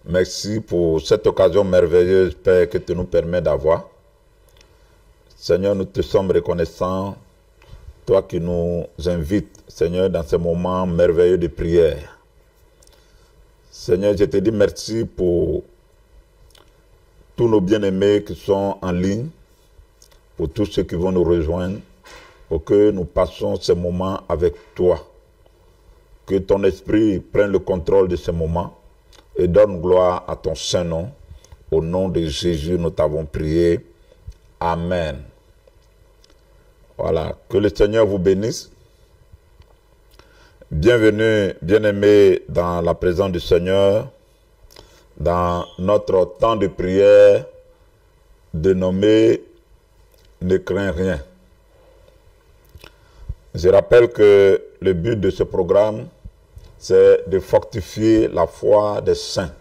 Merci pour cette occasion merveilleuse, Père, que tu nous permets d'avoir. Seigneur, nous te sommes reconnaissants, toi qui nous invites, Seigneur, dans ces moments merveilleux de prière. Seigneur, je te dis merci pour tous nos bien-aimés qui sont en ligne, pour tous ceux qui vont nous rejoindre, pour que nous passions ces moments avec toi. Que ton esprit prenne le contrôle de ces moments et donne gloire à ton Saint-Nom. Au nom de Jésus, nous t'avons prié. Amen. Voilà, que le Seigneur vous bénisse. Bienvenue, bien-aimés, dans la présence du Seigneur, dans notre temps de prière dénommé « Ne crains rien ». Je rappelle que le but de ce programme, c'est de fortifier la foi des saints.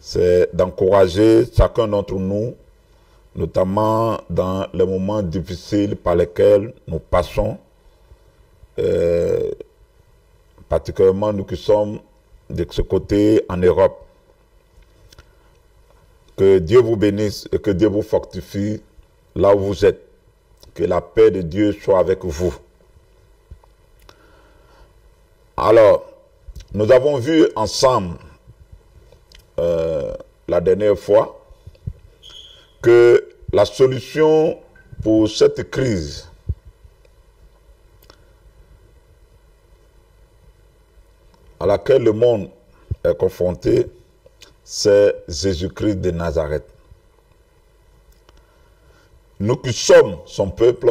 C'est d'encourager chacun d'entre nous, notamment dans les moments difficiles par lesquels nous passons, particulièrement nous qui sommes de ce côté en Europe. Que Dieu vous bénisse et que Dieu vous fortifie là où vous êtes. Que la paix de Dieu soit avec vous. Alors, nous avons vu ensemble la dernière fois que la solution pour cette crise à laquelle le monde est confronté, c'est Jésus-Christ de Nazareth. Nous qui sommes son peuple,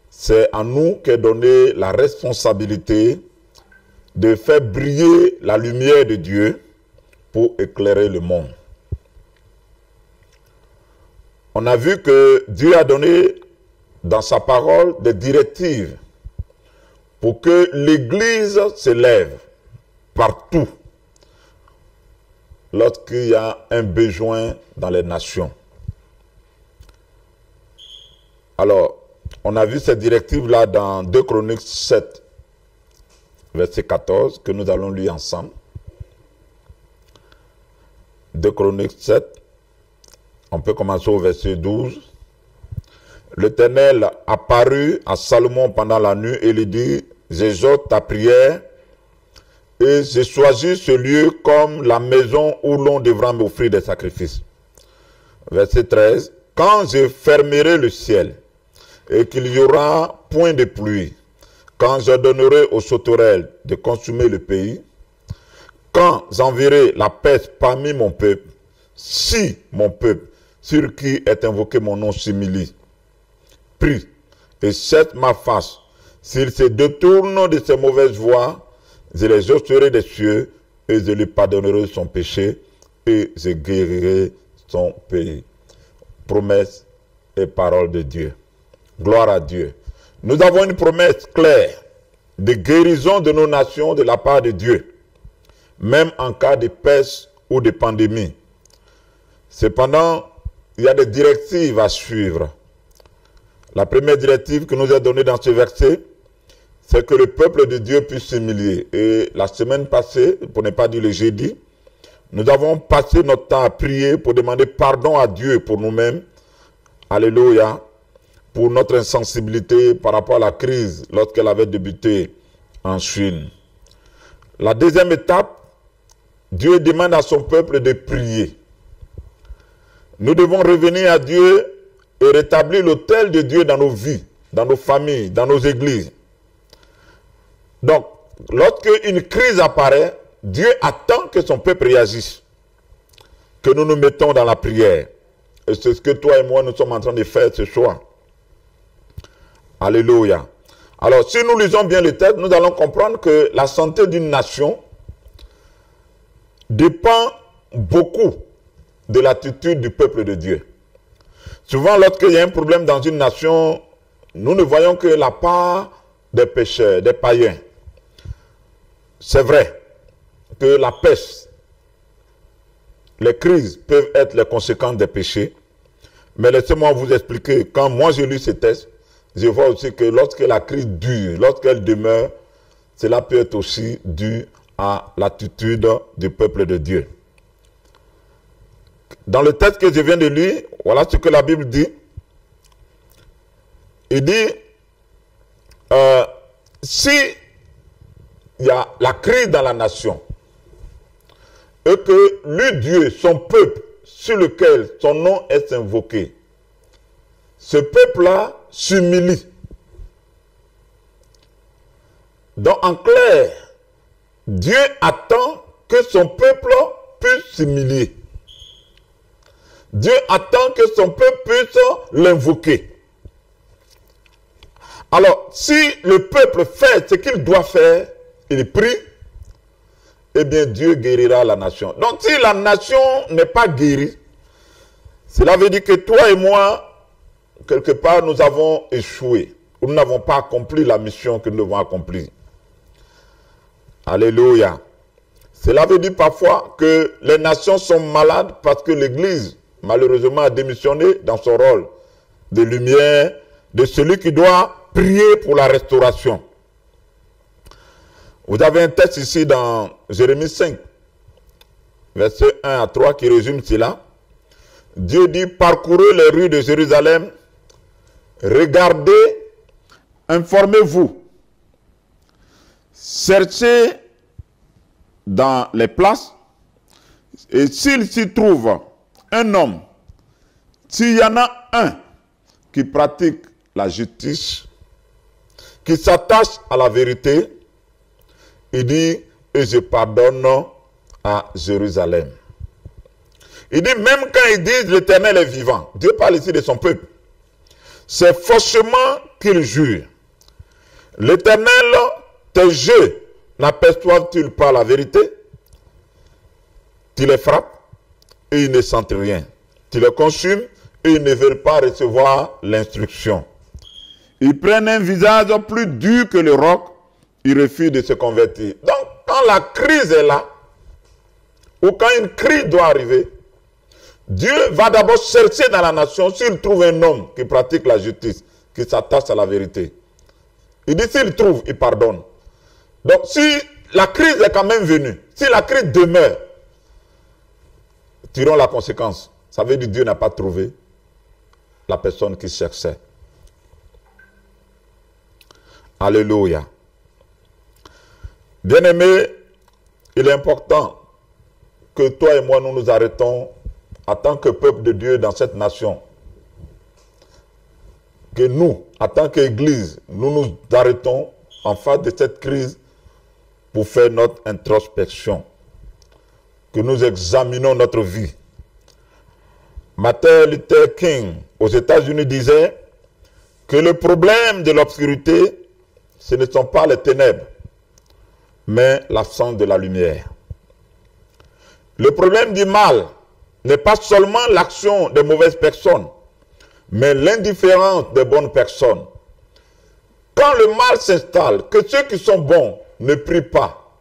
c'est à nous qu'est donnée la responsabilité de faire briller la lumière de Dieu pour éclairer le monde. On a vu que Dieu a donné dans sa parole des directives pour que l'Église s'élève partout lorsqu'il y a un besoin dans les nations. Alors, on a vu cette directive-là dans 2 Chroniques 7, verset 14, que nous allons lire ensemble. 2 Chroniques 7, on peut commencer au verset 12. L'Éternel apparut à Salomon pendant la nuit et lui dit, « J'exhorte ta prière et j'ai choisi ce lieu comme la maison où l'on devra m'offrir des sacrifices. » Verset 13, « Quand je fermerai le ciel, et qu'il n'y aura point de pluie, quand j'ordonnerai aux sauterelles de consumer le pays, quand j'enverrai la peste parmi mon peuple, si mon peuple, sur qui est invoqué mon nom, s'humilie, prie et cherche ma face, s'il se détourne de ses mauvaises voies, je les ôterai des cieux et je lui pardonnerai son péché et je guérirai son pays. » Promesse et parole de Dieu. Gloire à Dieu. Nous avons une promesse claire de guérison de nos nations de la part de Dieu, même en cas de peste ou de pandémie. Cependant, il y a des directives à suivre. La première directive que nous est donnée dans ce verset, c'est que le peuple de Dieu puisse s'humilier. Et la semaine passée, pour ne pas dire le jeudi, nous avons passé notre temps à prier pour demander pardon à Dieu pour nous-mêmes. Alléluia. Pour notre insensibilité par rapport à la crise lorsqu'elle avait débuté en Chine. La deuxième étape, Dieu demande à son peuple de prier. Nous devons revenir à Dieu et rétablir l'autel de Dieu dans nos vies, dans nos familles, dans nos églises. Donc, lorsque une crise apparaît, Dieu attend que son peuple réagisse, que nous nous mettons dans la prière. Et c'est ce que toi et moi nous sommes en train de faire ce soir. Alléluia. Alors, si nous lisons bien le texte, nous allons comprendre que la santé d'une nation dépend beaucoup de l'attitude du peuple de Dieu. Souvent, lorsqu'il y a un problème dans une nation, nous ne voyons que la part des pécheurs, des païens. C'est vrai que la peste, les crises peuvent être les conséquences des péchés, mais laissez-moi vous expliquer, quand moi je lis ce texte, je vois aussi que lorsque la crise dure, lorsqu'elle demeure, cela peut être aussi dû à l'attitude du peuple de Dieu. Dans le texte que je viens de lire, voilà ce que la Bible dit. Il dit, si il y a la crise dans la nation, et que lui Dieu, son peuple, sur lequel son nom est invoqué, ce peuple-là s'humilie. Donc en clair, Dieu attend que son peuple puisse s'humilier. Dieu attend que son peuple puisse l'invoquer. Alors, si le peuple fait ce qu'il doit faire, il prie, eh bien Dieu guérira la nation. Donc si la nation n'est pas guérie, cela veut dire que toi et moi, quelque part, nous avons échoué. Ou nous n'avons pas accompli la mission que nous devons accomplir. Alléluia. Cela veut dire parfois que les nations sont malades parce que l'Église, malheureusement, a démissionné dans son rôle de lumière, de celui qui doit prier pour la restauration. Vous avez un texte ici dans Jérémie 5, versets 1 à 3 qui résume cela. Dieu dit, parcourez les rues de Jérusalem, regardez, informez-vous, cherchez dans les places, et s'il s'y trouve un homme, s'il y en a un qui pratique la justice, qui s'attache à la vérité, il dit, et je pardonne à Jérusalem. Il dit, même quand ils disent l'Éternel est vivant, Dieu parle ici de son peuple, c'est faussement qu'il jure. L'Éternel, tes jeux n'aperçoivent-ils pas la vérité? Tu les frappes et ils ne sentent rien. Tu les consumes et ils ne veulent pas recevoir l'instruction. Ils prennent un visage plus dur que le roc, ils refusent de se convertir. Donc, quand la crise est là, ou quand une crise doit arriver, Dieu va d'abord chercher dans la nation s'il trouve un homme qui pratique la justice, qui s'attache à la vérité. Il dit s'il trouve, il pardonne. Donc, si la crise est quand même venue, si la crise demeure, tirons la conséquence. Ça veut dire que Dieu n'a pas trouvé la personne qui cherchait. Alléluia. Bien-aimés, il est important que toi et moi, nous nous arrêtons en tant que peuple de Dieu dans cette nation. Que nous, en tant qu'Église, nous nous arrêtons en face de cette crise pour faire notre introspection. Que nous examinons notre vie. Martin Luther King, aux États-Unis, disait que le problème de l'obscurité, ce ne sont pas les ténèbres, mais l'absence de la lumière. Le problème du mal n'est pas seulement l'action des mauvaises personnes, mais l'indifférence des bonnes personnes. Quand le mal s'installe, que ceux qui sont bons ne prient pas,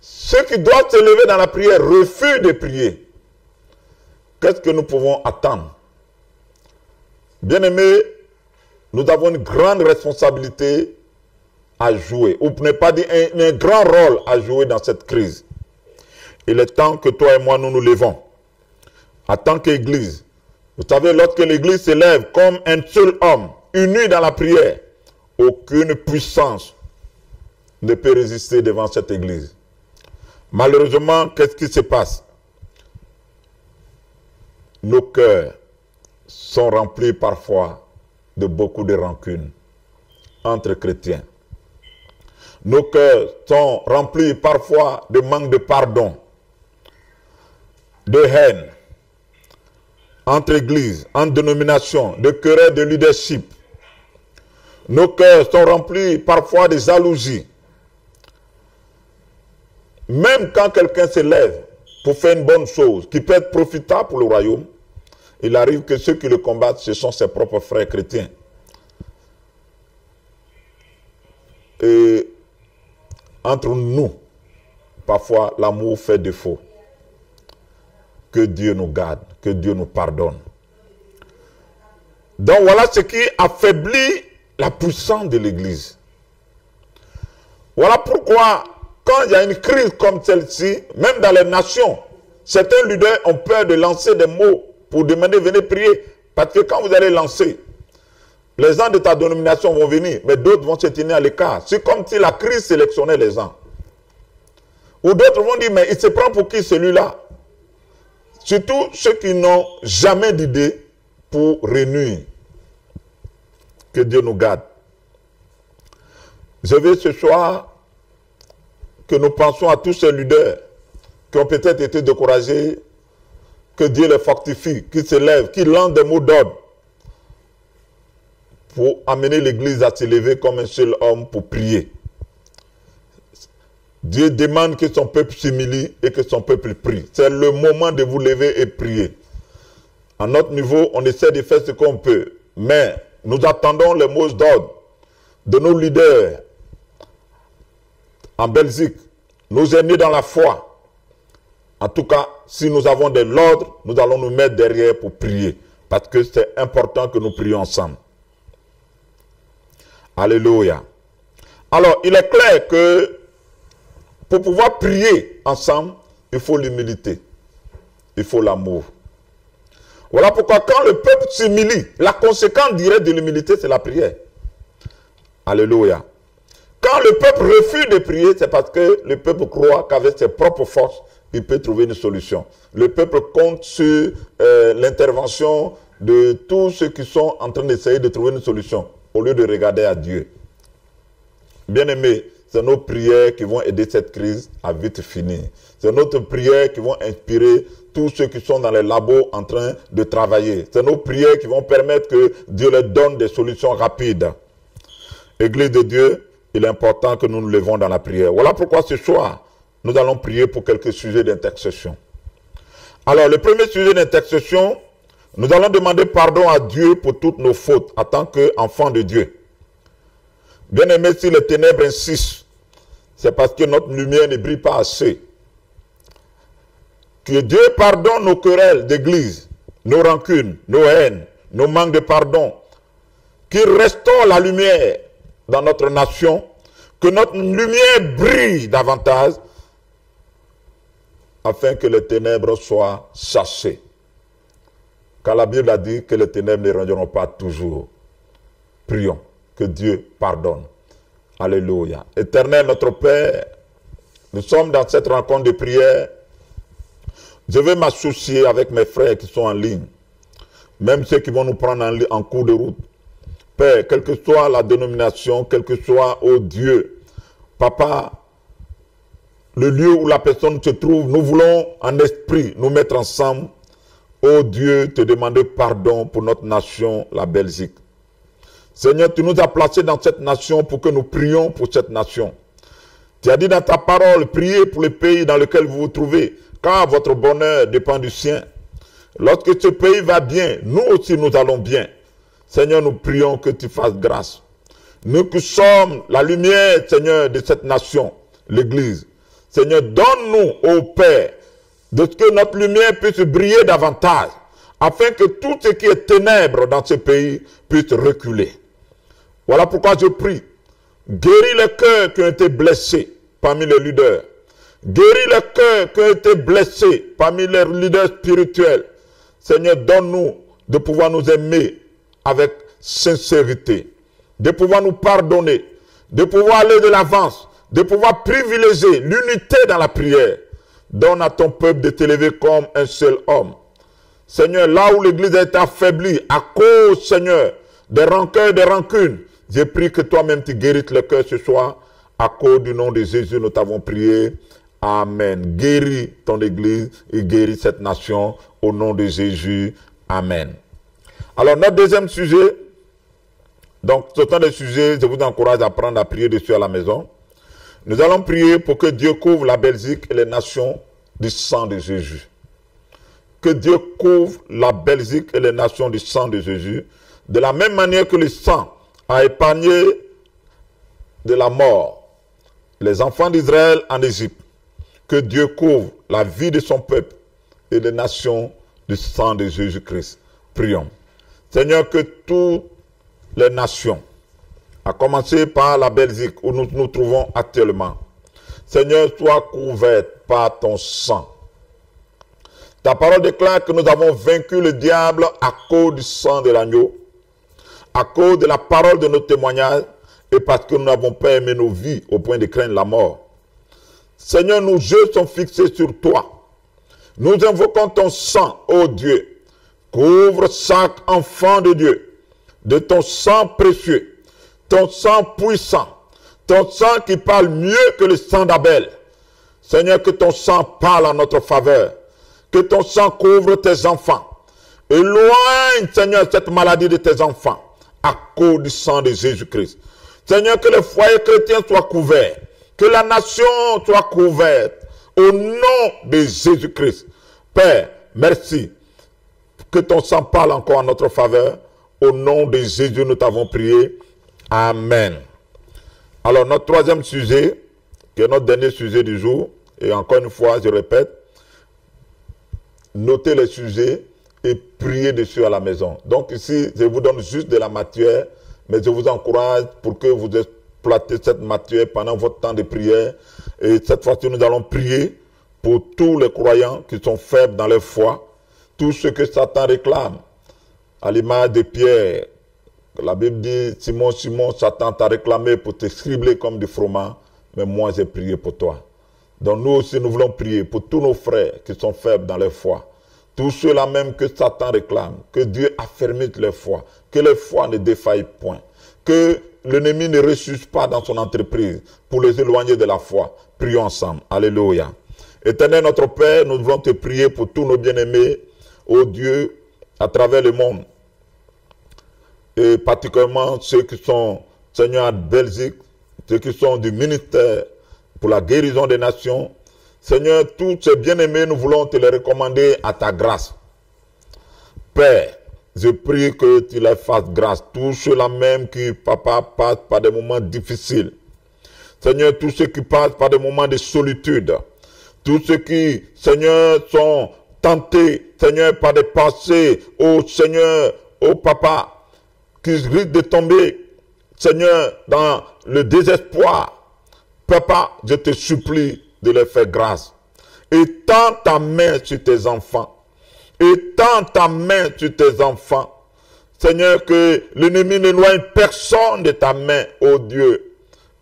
ceux qui doivent se lever dans la prière refusent de prier, qu'est-ce que nous pouvons attendre? Bien-aimés, nous avons une grande responsabilité à jouer, ou pour ne pas dire un grand rôle à jouer dans cette crise. Il est temps que toi et moi nous nous levons en tant qu'Église. Vous savez, lorsque l'Église se lève comme un seul homme, uni dans la prière, aucune puissance ne peut résister devant cette Église. Malheureusement, qu'est-ce qui se passe? Nos cœurs sont remplis parfois de beaucoup de rancune entre chrétiens. Nos cœurs sont remplis parfois de manque de pardon, de haine, entre églises, entre dénominations, de querelles de leadership. Nos cœurs sont remplis parfois de jalousie. Même quand quelqu'un se lève pour faire une bonne chose, qui peut être profitable pour le royaume, il arrive que ceux qui le combattent, ce sont ses propres frères chrétiens. Et entre nous, parfois, l'amour fait défaut. Que Dieu nous garde, que Dieu nous pardonne. Donc voilà ce qui affaiblit la puissance de l'Église. Voilà pourquoi quand il y a une crise comme celle-ci, même dans les nations, certains leaders ont peur de lancer des mots pour demander, venez prier. Parce que quand vous allez lancer, les gens de ta dénomination vont venir, mais d'autres vont se tenir à l'écart. C'est comme si la crise sélectionnait les gens. Ou d'autres vont dire, mais il se prend pour qui celui-là? Surtout ceux qui n'ont jamais d'idée pour réunir. Que Dieu nous garde. Je veux ce soir que nous pensions à tous ces leaders qui ont peut-être été découragés, que Dieu les fortifie, qu'ils se lèvent, qu'ils lancent des mots d'ordre pour amener l'Église à se lever comme un seul homme pour prier. Dieu demande que son peuple s'humilie et que son peuple prie. C'est le moment de vous lever et prier. À notre niveau, on essaie de faire ce qu'on peut, mais nous attendons les mots d'ordre de nos leaders en Belgique, nos aînés dans la foi. En tout cas, si nous avons de l'ordre, nous allons nous mettre derrière pour prier, parce que c'est important que nous prions ensemble. Alléluia. Alors, il est clair que pour pouvoir prier ensemble, il faut l'humilité, il faut l'amour. Voilà pourquoi quand le peuple s'humilie, la conséquence directe de l'humilité, c'est la prière. Alléluia. Quand le peuple refuse de prier, c'est parce que le peuple croit qu'avec ses propres forces, il peut trouver une solution. Le peuple compte sur l'intervention de tous ceux qui sont en train d'essayer de trouver une solution, au lieu de regarder à Dieu. Bien-aimés, c'est nos prières qui vont aider cette crise à vite finir. C'est notre prière qui vont inspirer tous ceux qui sont dans les labos en train de travailler. C'est nos prières qui vont permettre que Dieu leur donne des solutions rapides. Église de Dieu, il est important que nous nous levons dans la prière. Voilà pourquoi ce soir, nous allons prier pour quelques sujets d'intercession. Alors, le premier sujet d'intercession, nous allons demander pardon à Dieu pour toutes nos fautes en tant qu'enfants de Dieu. Bien-aimés, si les ténèbres insistent, c'est parce que notre lumière ne brille pas assez. Que Dieu pardonne nos querelles d'église, nos rancunes, nos haines, nos manques de pardon. Qu'il restaure la lumière dans notre nation, que notre lumière brille davantage, afin que les ténèbres soient chassées. Car la Bible a dit que les ténèbres ne régneront pas toujours. Prions que Dieu pardonne. Alléluia. Éternel notre Père, nous sommes dans cette rencontre de prière. Je vais m'associer avec mes frères qui sont en ligne, même ceux qui vont nous prendre en cours de route. Père, quelle que soit la dénomination, quel que soit, oh Dieu, Papa, le lieu où la personne se trouve, nous voulons en esprit nous mettre ensemble. Oh Dieu, te demander pardon pour notre nation, la Belgique. Seigneur, tu nous as placés dans cette nation pour que nous prions pour cette nation. Tu as dit dans ta parole, priez pour le pays dans lequel vous vous trouvez, car votre bonheur dépend du sien. Lorsque ce pays va bien, nous aussi nous allons bien. Seigneur, nous prions que tu fasses grâce. Nous qui sommes la lumière, Seigneur, de cette nation, l'Église. Seigneur, donne-nous, ô Père, de que notre lumière puisse briller davantage, afin que tout ce qui est ténèbres dans ce pays puisse reculer. Voilà pourquoi je prie. Guéris les cœurs qui ont été blessés parmi les leaders. Guéris les cœurs qui ont été blessés parmi les leaders spirituels. Seigneur, donne-nous de pouvoir nous aimer avec sincérité, de pouvoir nous pardonner, de pouvoir aller de l'avance, de pouvoir privilégier l'unité dans la prière. Donne à ton peuple de t'élever comme un seul homme. Seigneur, là où l'Église a été affaiblie à cause, Seigneur, des rancœurs et des rancunes, j'ai prié que toi-même tu guérisses le cœur ce soir. À cause du nom de Jésus, nous t'avons prié. Amen. Guéris ton Église et guéris cette nation au nom de Jésus. Amen. Alors, notre deuxième sujet, donc, ce sont des sujets, je vous encourage à apprendre à prier dessus à la maison. Nous allons prier pour que Dieu couvre la Belgique et les nations du sang de Jésus. Que Dieu couvre la Belgique et les nations du sang de Jésus, de la même manière que le sang a épargné de la mort les enfants d'Israël en Égypte. Que Dieu couvre la vie de son peuple et les nations du sang de Jésus-Christ. Prions. Seigneur, que toutes les nations, à commencer par la Belgique où nous nous trouvons actuellement, Seigneur, sois couverte par ton sang. Ta parole déclare que nous avons vaincu le diable à cause du sang de l'agneau, à cause de la parole de nos témoignages et parce que nous n'avons pas aimé nos vies au point de craindre la mort. Seigneur, nos yeux sont fixés sur toi. Nous invoquons ton sang, ô Dieu. Couvre chaque enfant de Dieu de ton sang précieux, ton sang puissant, ton sang qui parle mieux que le sang d'Abel. Seigneur, que ton sang parle en notre faveur. Que ton sang couvre tes enfants. Éloigne, Seigneur, cette maladie de tes enfants à cause du sang de Jésus-Christ. Seigneur, que le foyer chrétien soit couvert. Que la nation soit couverte au nom de Jésus-Christ. Père, merci. Que ton sang parle encore en notre faveur. Au nom de Jésus, nous t'avons prié. Amen. Alors, notre troisième sujet, qui est notre dernier sujet du jour, et encore une fois, je répète, notez les sujets et priez dessus à la maison. Donc ici, je vous donne juste de la matière, mais je vous encourage pour que vous exploitez cette matière pendant votre temps de prière. Et cette fois-ci, nous allons prier pour tous les croyants qui sont faibles dans leur foi, tout ce que Satan réclame. À l'image de Pierre, la Bible dit, Simon, Simon, Satan t'a réclamé pour te cribler comme du froment, mais moi j'ai prié pour toi. Donc nous aussi, nous voulons prier pour tous nos frères qui sont faibles dans leur foi. Tous ceux-là même que Satan réclame, que Dieu affermisse leur foi, que leur foi ne défaille point, que l'ennemi ne ressuscite pas dans son entreprise pour les éloigner de la foi. Prions ensemble. Alléluia. Éternel notre Père, nous voulons te prier pour tous nos bien-aimés, ô Dieu, à travers le monde. Et particulièrement ceux qui sont, Seigneur, en Belgique, ceux qui sont du ministère pour la guérison des nations. Seigneur, tous ces bien-aimés, nous voulons te les recommander à ta grâce. Père, je prie que tu leur fasses grâce. Tous ceux-là même qui, papa, passent par des moments difficiles. Seigneur, tous ceux qui passent par des moments de solitude. Tous ceux qui, Seigneur, sont tentés, Seigneur, par des pensées, oh Seigneur, oh papa, qui risquent de tomber, Seigneur, dans le désespoir. Papa, je te supplie de leur faire grâce. Étends ta main sur tes enfants. Étends ta main sur tes enfants. Seigneur, que l'ennemi n'éloigne personne de ta main, ô Dieu.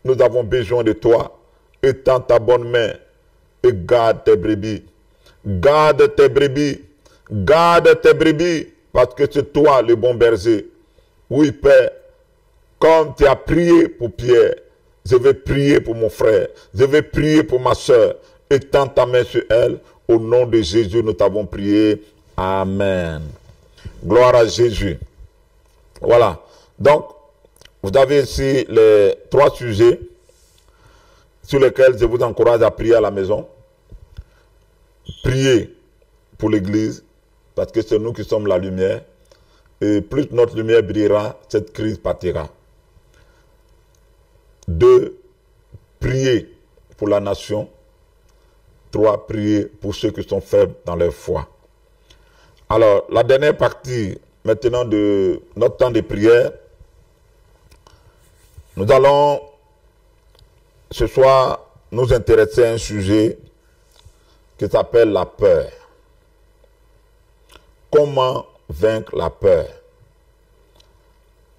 Nous avons besoin de toi. Étends ta bonne main et garde tes brebis. Garde tes brebis. Garde tes brebis, parce que c'est toi le bon berger. Oui, Père, comme tu as prié pour Pierre, je vais prier pour mon frère. Je vais prier pour ma soeur. Étends ta main sur elle. Au nom de Jésus, nous t'avons prié. Amen. Gloire à Jésus. Voilà. Donc, vous avez ici les 3 sujets sur lesquels je vous encourage à prier à la maison. Priez pour l'Église, parce que c'est nous qui sommes la lumière. Et plus notre lumière brillera, cette crise partira. 2, prier pour la nation. 3, prier pour ceux qui sont faibles dans leur foi. Alors, la dernière partie maintenant de notre temps de prière, nous allons ce soir nous intéresser à un sujet qui s'appelle la peur. Comment vaincre la peur?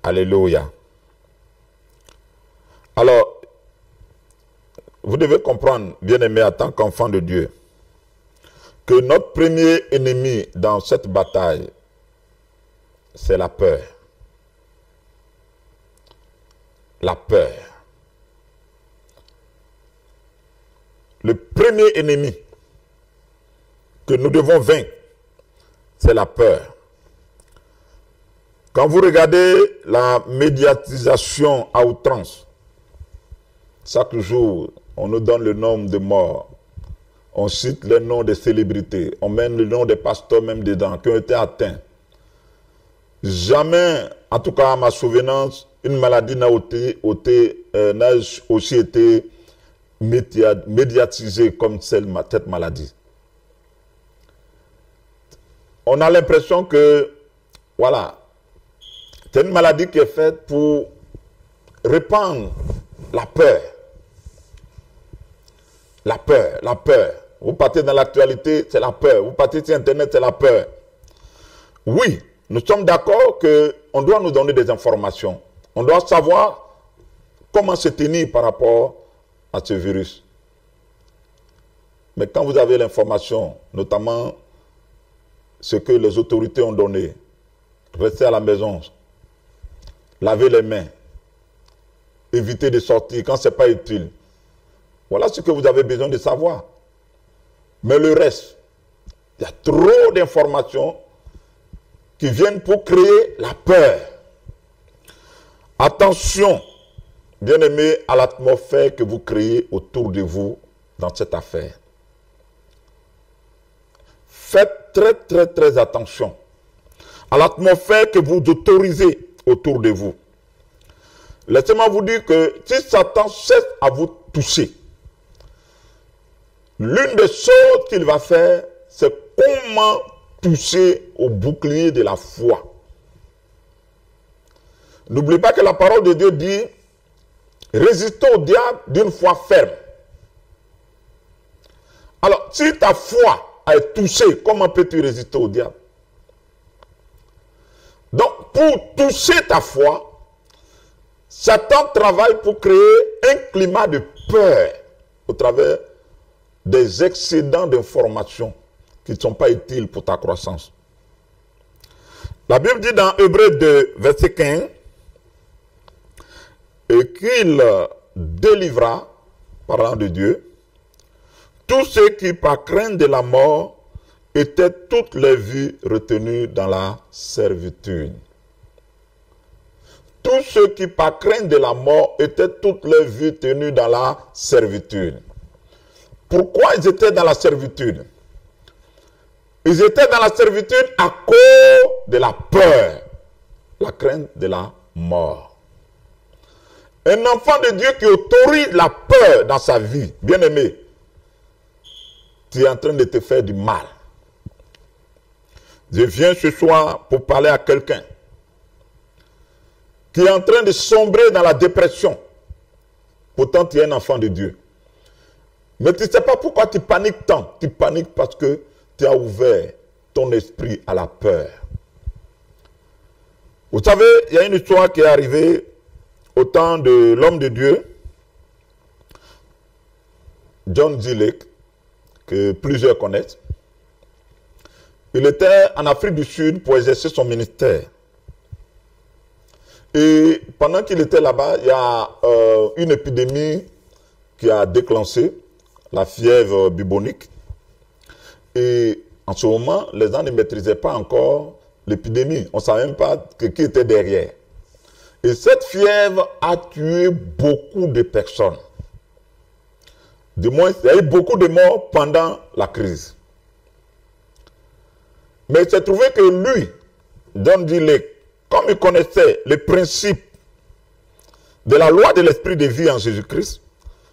Alléluia. Alors, vous devez comprendre, bien-aimés, en tant qu'enfant de Dieu, que notre premier ennemi dans cette bataille, c'est la peur. La peur. Le premier ennemi que nous devons vaincre, c'est la peur. Quand vous regardez la médiatisation à outrance, chaque jour, on nous donne le nombre de morts. On cite les noms des célébrités. On met le nom des pasteurs même dedans, qui ont été atteints. Jamais, en tout cas à ma souvenance, une maladie n'a aussi été médiatisée comme cette maladie. On a l'impression que, voilà, c'est une maladie qui est faite pour répandre la peur. La peur, la peur. Vous partez dans l'actualité, c'est la peur. Vous partez sur Internet, c'est la peur. Oui, nous sommes d'accord qu'on doit nous donner des informations. On doit savoir comment se tenir par rapport à ce virus. Mais quand vous avez l'information, notamment ce que les autorités ont donné, restez à la maison, lavez les mains, évitez de sortir quand ce n'est pas utile. Voilà ce que vous avez besoin de savoir. Mais le reste, il y a trop d'informations qui viennent pour créer la peur. Attention, bien-aimés, à l'atmosphère que vous créez autour de vous dans cette affaire. Faites très attention à l'atmosphère que vous autorisez autour de vous. Laissez-moi vous dire que si Satan cesse à vous toucher, l'une des choses qu'il va faire, c'est comment toucher au bouclier de la foi. N'oubliez pas que la parole de Dieu dit « Résistez au diable d'une foi ferme ». Alors, si ta foi a été touchée, comment peux-tu résister au diable? Donc, pour toucher ta foi, Satan travaille pour créer un climat de peur au travers des excédents d'informations qui ne sont pas utiles pour ta croissance. La Bible dit dans Hébreux 2, verset 15, et qu'il délivra, parlant de Dieu, tous ceux qui, par crainte de la mort, étaient toutes les vies retenues dans la servitude. Tous ceux qui, par crainte de la mort, étaient toutes les vies tenues dans la servitude. Pourquoi ils étaient dans la servitude? Ils étaient dans la servitude à cause de la peur, la crainte de la mort. Un enfant de Dieu qui autorise la peur dans sa vie, bien aimé, tu es en train de te faire du mal. Je viens ce soir pour parler à quelqu'un qui est en train de sombrer dans la dépression. Pourtant, tu es un enfant de Dieu. Mais tu ne sais pas pourquoi tu paniques tant. Tu paniques parce que tu as ouvert ton esprit à la peur. Vous savez, il y a une histoire qui est arrivée au temps de l'homme de Dieu, John G. Lake, que plusieurs connaissent. Il était en Afrique du Sud pour exercer son ministère. Et pendant qu'il était là-bas, il y a une épidémie qui a déclenché, la fièvre bubonique. Et en ce moment, les gens ne maîtrisaient pas encore l'épidémie. On ne savait même pas qui était derrière. Et cette fièvre a tué beaucoup de personnes. Du moins, il y a eu beaucoup de morts pendant la crise. Mais il s'est trouvé que lui, John G. Lake, comme il connaissait les principes de la loi de l'esprit de vie en Jésus-Christ,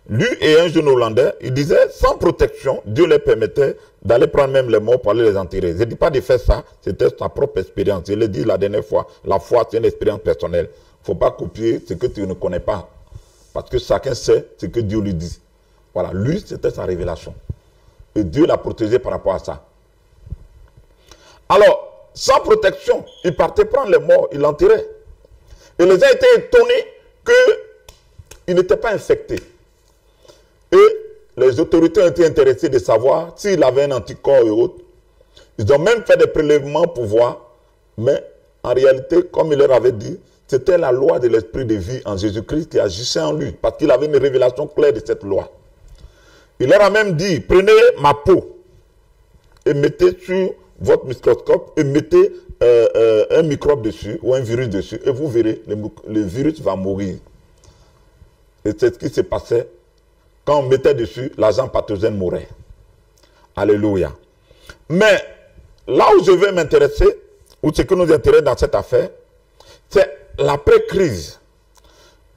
lui et un jeune Hollandais, il disait, sans protection, Dieu leur permettait d'aller prendre même les morts pour aller les enterrer. Je ne dis pas de faire ça, c'était sa propre expérience. Je l'ai dit la dernière fois, la foi c'est une expérience personnelle. Il ne faut pas copier ce que tu ne connais pas. Parce que chacun sait ce que Dieu lui dit. Voilà, lui c'était sa révélation. Et Dieu l'a protégé par rapport à ça. Alors, sans protection, il partait prendre les morts, il l'enterrait. Et les gens étaient étonnés qu'il n'était pas infecté. Et les autorités ont été intéressées de savoir s'il avait un anticorps et autres. Ils ont même fait des prélèvements pour voir. Mais en réalité, comme il leur avait dit, c'était la loi de l'esprit de vie en Jésus-Christ qui agissait en lui. Parce qu'il avait une révélation claire de cette loi. Il leur a même dit, prenez ma peau et mettez sur votre microscope et mettez un microbe dessus ou un virus dessus et vous verrez, le virus va mourir. Et c'est ce qui se passait. Quand on mettait dessus, l'agent pathogène mourait. Alléluia. Mais là où je vais m'intéresser, ou ce qui nous intéresse dans cette affaire, c'est l'après-crise.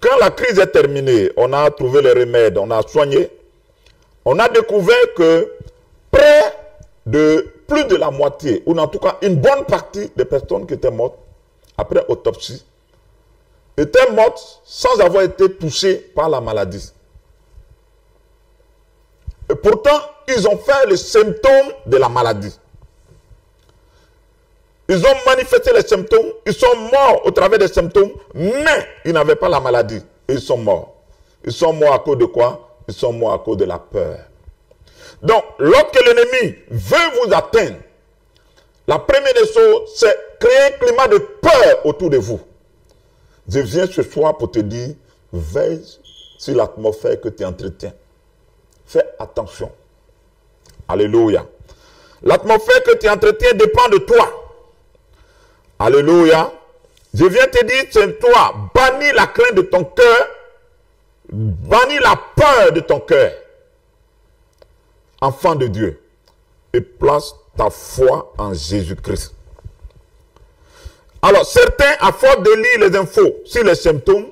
Quand la crise est terminée, on a trouvé les remèdes, on a soigné, on a découvert que près de plus de la moitié, ou en tout cas une bonne partie des personnes qui étaient mortes, après autopsie, étaient mortes sans avoir été touchées par la maladie. Et pourtant, ils ont fait les symptômes de la maladie. Ils ont manifesté les symptômes, ils sont morts au travers des symptômes, mais ils n'avaient pas la maladie. Et ils sont morts. Ils sont morts à cause de quoi? Ils sont morts à cause de la peur. Donc, lorsque l'ennemi veut vous atteindre, la première des choses, c'est créer un climat de peur autour de vous. Je viens ce soir pour te dire, veille sur l'atmosphère que tu entretiens. Fais attention. Alléluia. L'atmosphère que tu entretiens dépend de toi. Alléluia. Je viens te dire, c'est toi. Bannis la crainte de ton cœur. Bannis la peur de ton cœur. Enfant de Dieu. Et place ta foi en Jésus-Christ. Alors, certains, à force de lire les infos sur les symptômes,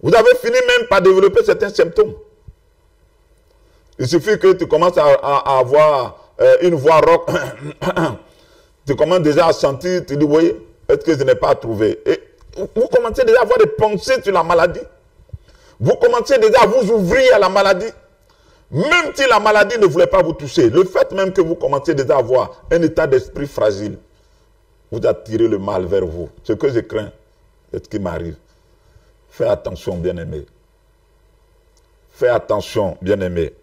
vous avez fini même par développer certains symptômes. Il suffit que tu commences à avoir une voix rock. Tu commences déjà à sentir, tu dis, oui, est-ce que je n'ai pas trouvé? Et vous commencez déjà à avoir des pensées sur la maladie. Vous commencez déjà à vous ouvrir à la maladie. Même si la maladie ne voulait pas vous toucher, le fait même que vous commencez déjà à avoir un état d'esprit fragile, vous attirez le mal vers vous. Ce que je crains, c'est ce qui m'arrive. Fais attention, bien-aimé. Fais attention, bien-aimé.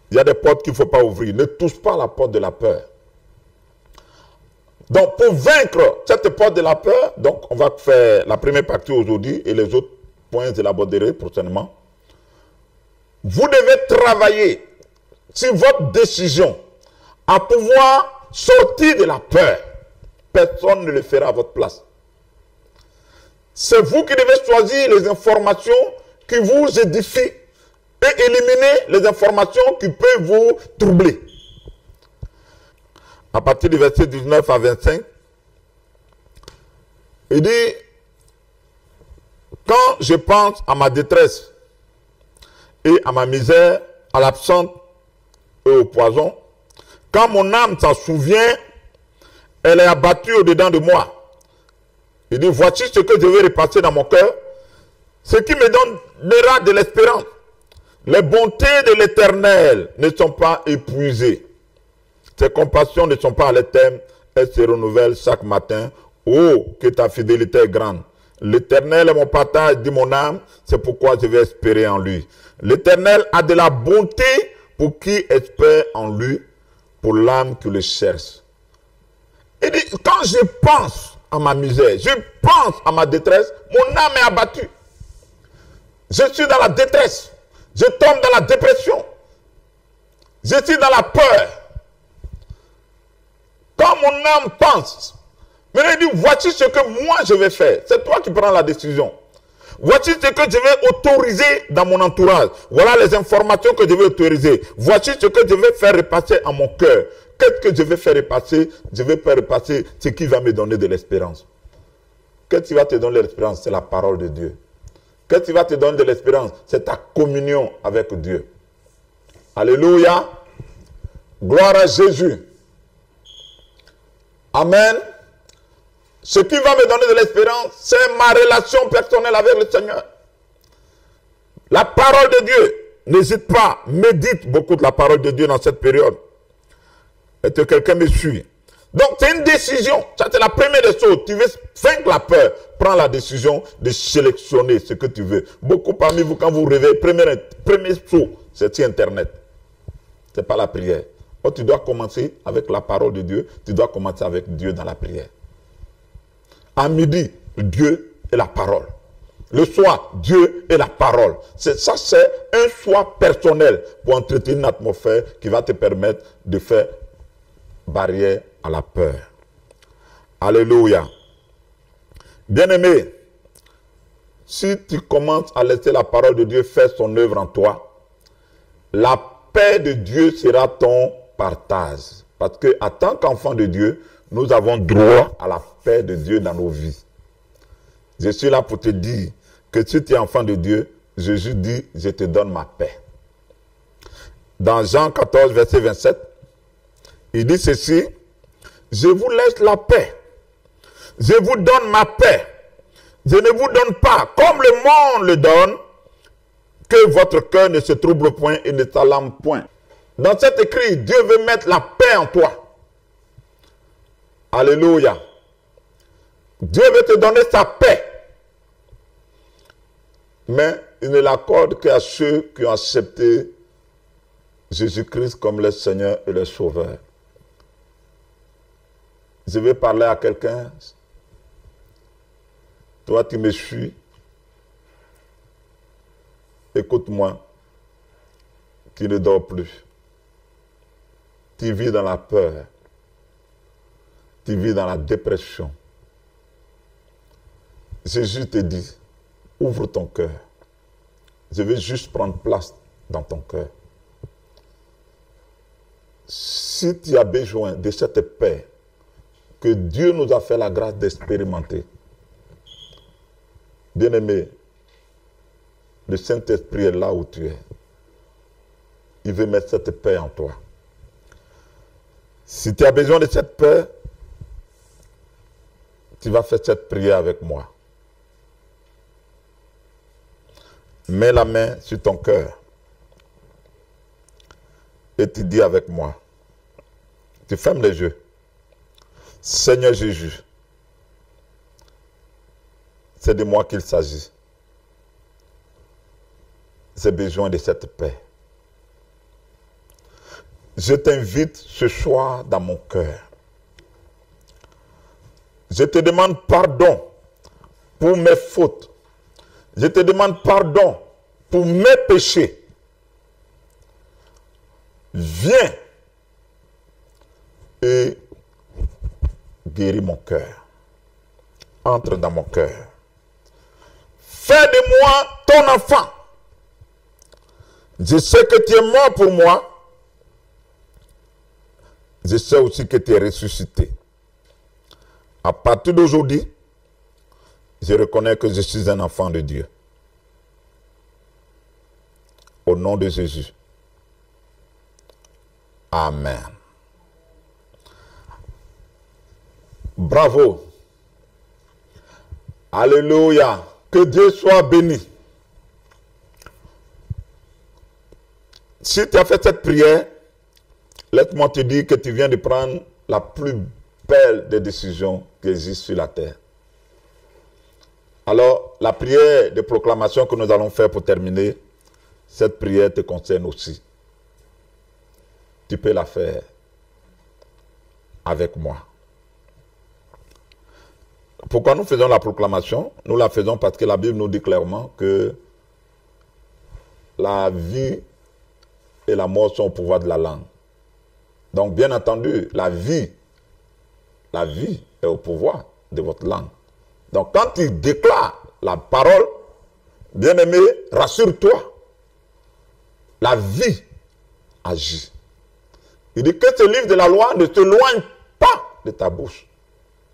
Il y a des portes qu'il ne faut pas ouvrir. Ne touche pas la porte de la peur. Donc, pour vaincre cette porte de la peur, donc on va faire la première partie aujourd'hui et les autres points, je l'aborderai prochainement. Vous devez travailler sur votre décision à pouvoir sortir de la peur. Personne ne le fera à votre place. C'est vous qui devez choisir les informations qui vous édifient et éliminer les informations qui peuvent vous troubler. À partir du verset 19 à 25, il dit, quand je pense à ma détresse et à ma misère, à l'absente et au poison, quand mon âme s'en souvient, elle est abattue au-dedans de moi. Il dit, voici ce que je vais repasser dans mon cœur, ce qui me donnera de l'espérance. Les bontés de l'Éternel ne sont pas épuisées. Ses compassions ne sont pas à l'éternel, elles se renouvellent chaque matin. Oh, que ta fidélité est grande. L'Éternel est mon partage, dit mon âme, c'est pourquoi je vais espérer en lui. L'Éternel a de la bonté pour qui espère en lui, pour l'âme qui le cherche. Il dit, quand je pense à ma misère, je pense à ma détresse, mon âme est abattue. Je suis dans la détresse. Je tombe dans la dépression. Je suis dans la peur. Quand mon âme pense, mais il dit, voici ce que moi je vais faire. C'est toi qui prends la décision. Voici ce que je vais autoriser dans mon entourage. Voilà les informations que je vais autoriser. Voici ce que je vais faire repasser à mon cœur. Qu'est-ce que je vais faire repasser? Je vais faire repasser ce qui va me donner de l'espérance. Qu'est-ce qui va te donner de l'espérance? C'est la parole de Dieu. Qu'est-ce qui va te donner de l'espérance? C'est ta communion avec Dieu. Alléluia. Gloire à Jésus. Amen. Ce qui va me donner de l'espérance, c'est ma relation personnelle avec le Seigneur. La parole de Dieu. N'hésite pas, médite beaucoup de la parole de Dieu dans cette période. Et que quelqu'un me suit. Donc, c'est une décision. Ça, c'est la première des choses. Tu veux vaincre la peur. Prends la décision de sélectionner ce que tu veux. Beaucoup parmi vous, quand vous rêvez, premier saut, c'est sur Internet. Ce n'est pas la prière. Oh, tu dois commencer avec la parole de Dieu. Tu dois commencer avec Dieu dans la prière. À midi, Dieu est la parole. Le soir, Dieu est la parole. Ça, c'est un choix personnel pour entretenir une atmosphère qui va te permettre de faire barrière à la peur. Alléluia. Bien-aimé, si tu commences à laisser la parole de Dieu faire son œuvre en toi, la paix de Dieu sera ton partage. Parce que, en tant qu'enfant de Dieu, nous avons droit à la paix de Dieu dans nos vies. Je suis là pour te dire que si tu es enfant de Dieu, Jésus dit, je te donne ma paix. Dans Jean 14, verset 27, il dit ceci, je vous laisse la paix. Je vous donne ma paix. Je ne vous donne pas, comme le monde le donne, Que votre cœur ne se trouble point et ne s'alarme point. Dans cet écrit, Dieu veut mettre la paix en toi. Alléluia. Dieu veut te donner sa paix. Mais il ne l'accorde qu'à ceux qui ont accepté Jésus-Christ comme le Seigneur et le Sauveur. Je vais parler à quelqu'un. Toi, tu me suis. Écoute-moi. Tu ne dors plus. Tu vis dans la peur. Tu vis dans la dépression. Jésus te dit, ouvre ton cœur. Je vais juste prendre place dans ton cœur. Si tu as besoin de cette paix que Dieu nous a fait la grâce d'expérimenter, bien-aimé, le Saint-Esprit est là où tu es. Il veut mettre cette paix en toi. Si tu as besoin de cette paix, tu vas faire cette prière avec moi. Mets la main sur ton cœur et tu dis avec moi. Tu fermes les yeux. Seigneur Jésus, c'est de moi qu'il s'agit. J'ai besoin de cette paix. Je t'invite ce soir dans mon cœur. Je te demande pardon pour mes fautes. Je te demande pardon pour mes péchés. Viens et guéris mon cœur. Entre dans mon cœur. Fais de moi ton enfant. Je sais que tu es mort pour moi. Je sais aussi que tu es ressuscité. À partir d'aujourd'hui, je reconnais que je suis un enfant de Dieu. Au nom de Jésus. Amen. Bravo. Alléluia. Que Dieu soit béni. Si tu as fait cette prière, laisse-moi te dire que tu viens de prendre la plus belle des décisions qui existent sur la terre. Alors, la prière de proclamation que nous allons faire pour terminer, cette prière te concerne aussi. Tu peux la faire avec moi. Pourquoi nous faisons la proclamation? Nous la faisons parce que la Bible nous dit clairement que la vie et la mort sont au pouvoir de la langue. Donc, bien entendu, la vie est au pouvoir de votre langue. Donc, quand tu déclares la parole, bien-aimé, rassure-toi. La vie agit. Il dit que ce livre de la loi ne s'éloigne pas de ta bouche.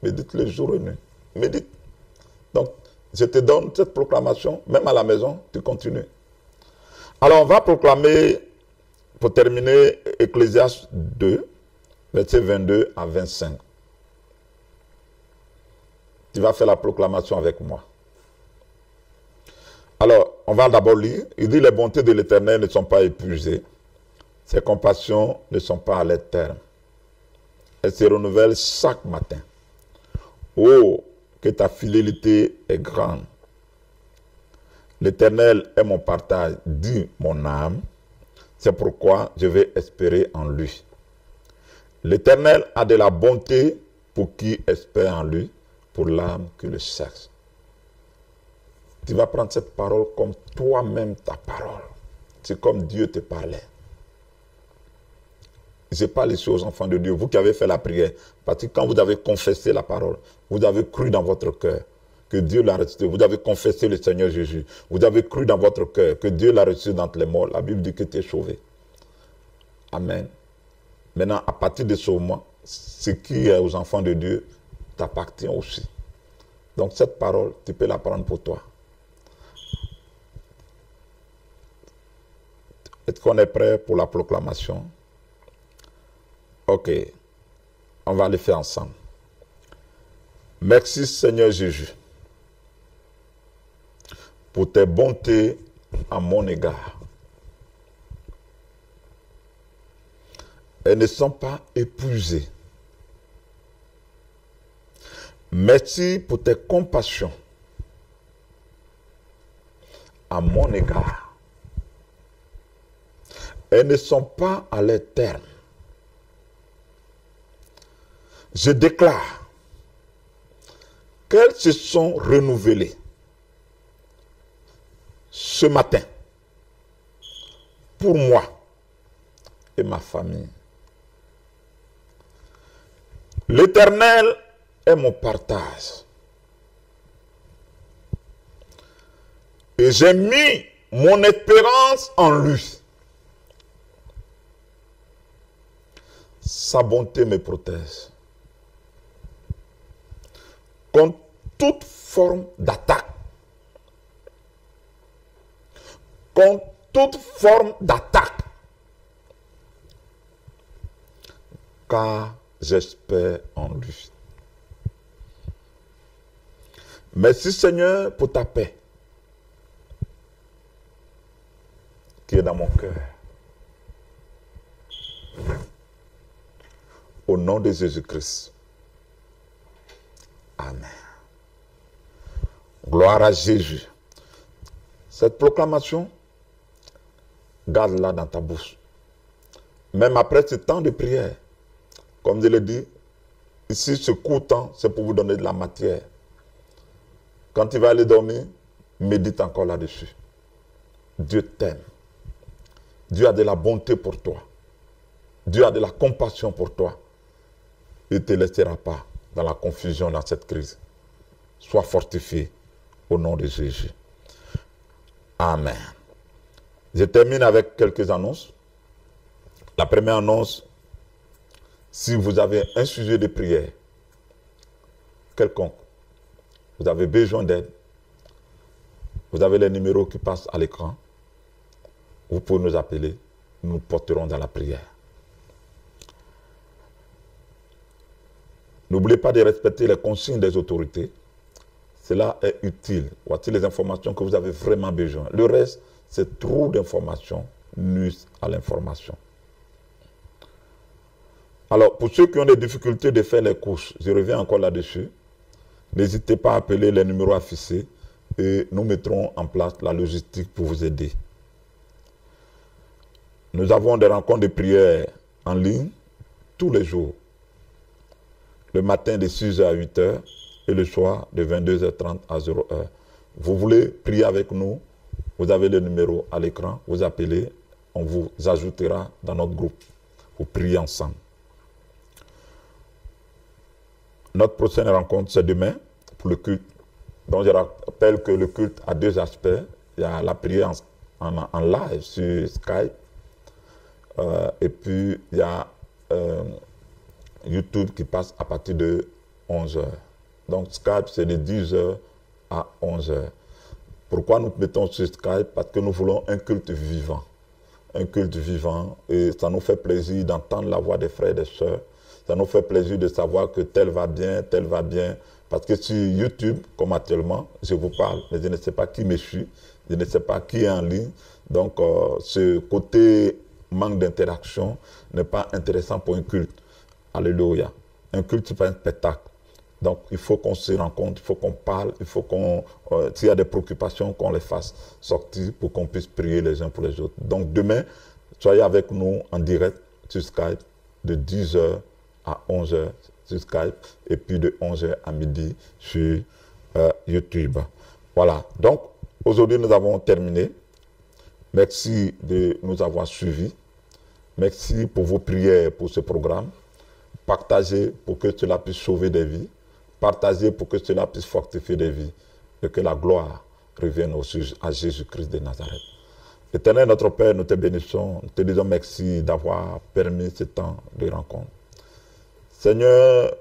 Médite le jour et nuit. Médite. Donc, je te donne cette proclamation, même à la maison, tu continues. Alors, on va proclamer, pour terminer, Ecclésiaste 2, versets 22 à 25. Tu vas faire la proclamation avec moi. Alors, on va d'abord lire. Il dit, les bontés de l'Éternel ne sont pas épuisées. Ses compassions ne sont pas à leur terme. Elles se renouvellent chaque matin. Oh, que ta fidélité est grande. L'Éternel est mon partage, dit mon âme. C'est pourquoi je vais espérer en lui. L'Éternel a de la bonté pour qui espère en lui, pour l'âme qui le cherche. Tu vas prendre cette parole comme toi-même ta parole. C'est comme Dieu te parlait. Je parle ici aux enfants de Dieu, vous qui avez fait la prière, parce que quand vous avez confessé la parole, vous avez cru dans votre cœur que Dieu l'a ressuscité, vous avez confessé le Seigneur Jésus, vous avez cru dans votre cœur que Dieu l'a ressuscité d'entre les morts, la Bible dit que tu es sauvé. Amen. Maintenant, à partir de ce moment, ce qui est aux enfants de Dieu t'appartient aussi. Donc cette parole, tu peux la prendre pour toi. Est-ce qu'on est prêt pour la proclamation? Ok, on va le faire ensemble. Merci Seigneur Jésus pour tes bontés à mon égard. Elles ne sont pas épuisées. Merci pour tes compassions à mon égard. Elles ne sont pas à leur terme. Je déclare qu'elles se sont renouvelées ce matin pour moi et ma famille. L'Éternel est mon partage. Et j'ai mis mon espérance en lui. Sa bonté me protège contre toute forme d'attaque. Contre toute forme d'attaque. Car j'espère en lui. Merci Seigneur pour ta paix qui est dans mon cœur. Au nom de Jésus-Christ. Amen. Gloire à Jésus. Cette proclamation, garde-la dans ta bouche. Même après ce temps de prière, comme je l'ai dit, ici ce court temps, c'est pour vous donner de la matière. Quand tu vas aller dormir, médite encore là-dessus. Dieu t'aime. Dieu a de la bonté pour toi. Dieu a de la compassion pour toi. Il ne te laissera pas dans la confusion dans cette crise. Sois fortifié au nom de Jésus. Amen. Je termine avec quelques annonces. La première annonce, si vous avez un sujet de prière quelconque, vous avez besoin d'aide, vous avez les numéros qui passent à l'écran, vous pouvez nous appeler, nous porterons dans la prière. N'oubliez pas de respecter les consignes des autorités. Cela est utile. Voici les informations que vous avez vraiment besoin. Le reste, c'est trop d'informations nuisent à l'information. Alors, pour ceux qui ont des difficultés de faire les courses, je reviens encore là-dessus. N'hésitez pas à appeler les numéros affichés et nous mettrons en place la logistique pour vous aider. Nous avons des rencontres de prière en ligne tous les jours. Le matin de 6h à 8h et le soir de 22h30 à 0h. Vous voulez prier avec nous, vous avez le numéro à l'écran, vous appelez, on vous ajoutera dans notre groupe. Vous priez ensemble. Notre prochaine rencontre, c'est demain pour le culte. Donc je rappelle que le culte a deux aspects. Il y a la prière en live sur Skype. Et puis il y a YouTube qui passe à partir de 11h. Donc Skype, c'est de 10h à 11h. Pourquoi nous mettons sur Skype? Parce que nous voulons un culte vivant. Un culte vivant. Et ça nous fait plaisir d'entendre la voix des frères et des sœurs. Ça nous fait plaisir de savoir que tel va bien, tel va bien. Parce que sur YouTube, comme actuellement, je vous parle, mais je ne sais pas qui me suit, je ne sais pas qui est en ligne. Donc, ce côté manque d'interaction n'est pas intéressant pour un culte. Alléluia. Un culte, ce n'est pas un spectacle. Donc, il faut qu'on se rencontre, il faut qu'on parle, il faut qu'on, s'il y a des préoccupations, qu'on les fasse sortir pour qu'on puisse prier les uns pour les autres. Donc, demain, soyez avec nous en direct sur Skype de 10h à 11h sur Skype et puis de 11h à midi sur YouTube. Voilà. Donc, aujourd'hui, nous avons terminé. Merci de nous avoir suivis. Merci pour vos prières pour ce programme. Partagez pour que cela puisse sauver des vies. Partagez pour que cela puisse fortifier des vies. Et que la gloire revienne à Jésus-Christ de Nazareth. Éternel notre Père, nous te bénissons. Nous te disons merci d'avoir permis ce temps de rencontre. Seigneur,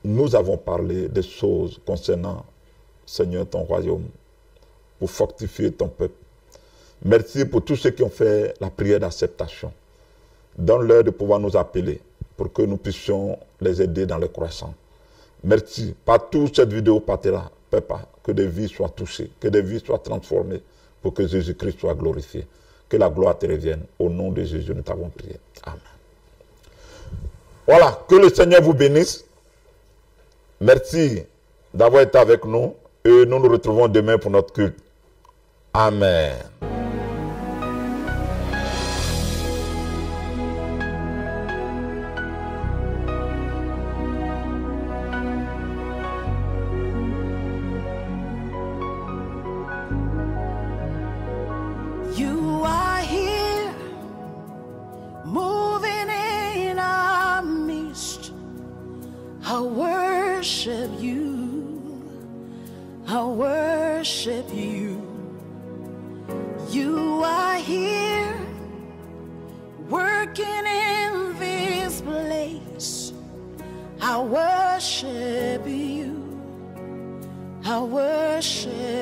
nous avons parlé des choses concernant, Seigneur, ton royaume, pour fortifier ton peuple. Merci pour tous ceux qui ont fait la prière d'acceptation. Donne-leur de pouvoir nous appeler pour que nous puissions les aider dans le croissant. Merci. Partout cette vidéo partira, Papa, que des vies soient touchées, que des vies soient transformées. pour que Jésus-Christ soit glorifié. Que la gloire te revienne. Au nom de Jésus, nous t'avons prié. Amen. Voilà, que le Seigneur vous bénisse. Merci d'avoir été avec nous et nous nous retrouvons demain pour notre culte. Amen. You are here, moving in our midst. I worship you. I worship you. You are here, working in this place. I worship you. I worship